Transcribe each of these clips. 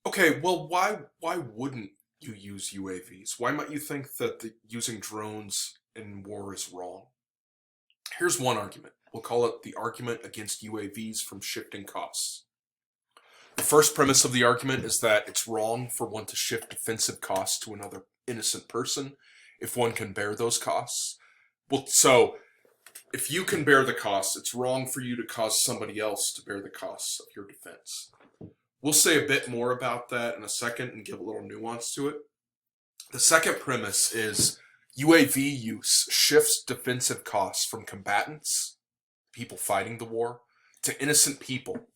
Okay, well, why wouldn't you use UAVs? Why might you think that using drones in war is wrong? Here's one argument. We'll call it the argument against UAVs from shifting costs. The first premise of the argument is that it's wrong for one to shift defensive costs to another innocent person if one can bear those costs. Well, so if you can bear the costs, it's wrong for you to cause somebody else to bear the costs of your defense. We'll say a bit more about that in a second and give a little nuance to it. The second premise is UAV use shifts defensive costs from combatants, people fighting the war, to innocent people.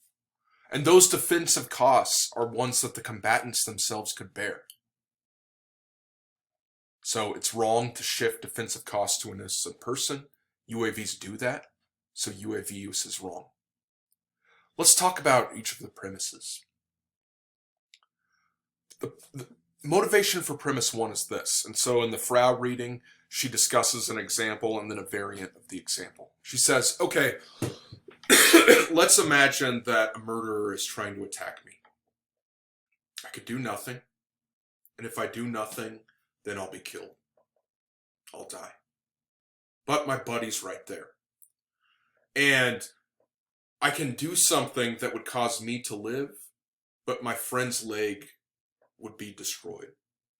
And those defensive costs are ones that the combatants themselves could bear. So it's wrong to shift defensive costs to an innocent person. UAVs do that, so UAV use is wrong. Let's talk about each of the premises. The motivation for premise one is this. And so in the Frau reading, she discusses an example and then a variant of the example. She says, okay, let's imagine that a murderer is trying to attack me. I could do nothing. And if I do nothing, then I'll be killed. I'll die. But my buddy's right there. And I can do something that would cause me to live, but my friend's leg would be destroyed.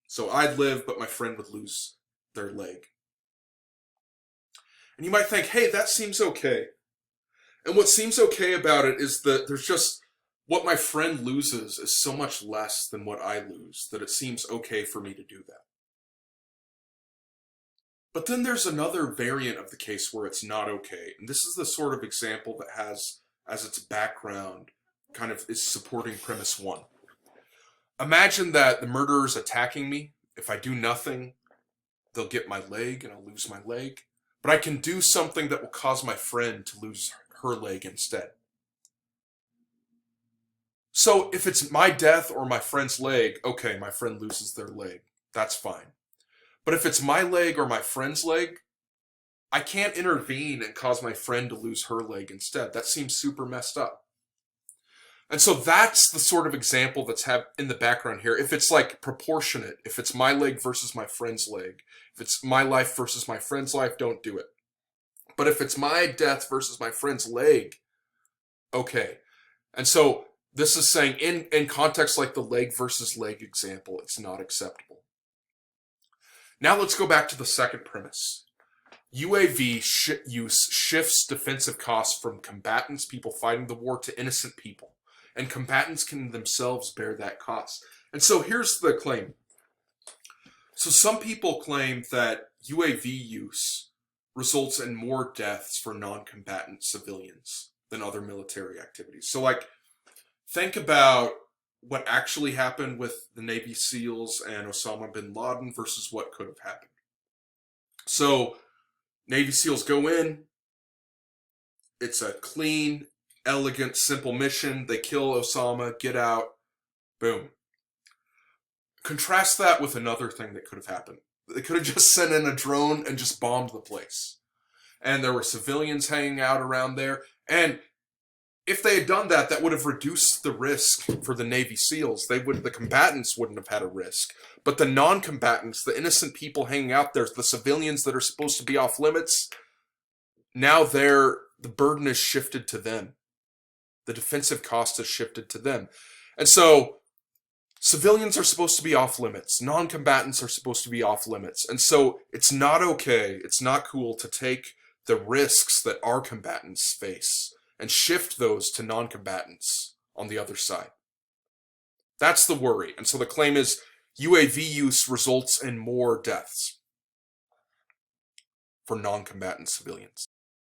So I'd live, but my friend would lose their leg. And you might think, hey, that seems okay. And what seems okay about it is that there's just, what my friend loses is so much less than what I lose, that it seems okay for me to do that. But then there's another variant of the case where it's not okay. And this is the sort of example that has, as its background, kind of is supporting premise one. Imagine that the murderer's attacking me. If I do nothing, they'll get my leg and I'll lose my leg. But I can do something that will cause my friend to lose her leg instead. So if it's my death or my friend's leg, okay, my friend loses their leg. That's fine. But if it's my leg or my friend's leg, I can't intervene and cause my friend to lose her leg instead. That seems super messed up. And so that's the sort of example that's in the background here. If it's like proportionate, if it's my leg versus my friend's leg, if it's my life versus my friend's life, don't do it. But if it's my death versus my friend's leg, okay. And so this is saying in context like the leg versus leg example, it's not acceptable. Now let's go back to the second premise. UAV use shifts defensive costs from combatants, people fighting the war, to innocent people. And combatants can themselves bear that cost. And so here's the claim. So some people claim that UAV use results in more deaths for non-combatant civilians than other military activities. So like, think about what actually happened with the Navy SEALs and Osama bin Laden versus what could have happened. So Navy SEALs go in, it's a clean, elegant, simple mission. They kill Osama, get out, boom. Contrast that with another thing that could have happened. They could have just sent in a drone and just bombed the place. And there were civilians hanging out around there. And if they had done that, that would have reduced the risk for the Navy SEALs. The combatants wouldn't have had a risk. But the non-combatants, the innocent people hanging out there, the civilians that are supposed to be off limits, now the burden is shifted to them. The defensive cost is shifted to them. And so civilians are supposed to be off limits. Non-combatants are supposed to be off limits. And so it's not okay, it's not cool to take the risks that our combatants face and shift those to non-combatants on the other side. That's the worry. And so the claim is UAV use results in more deaths for non-combatant civilians.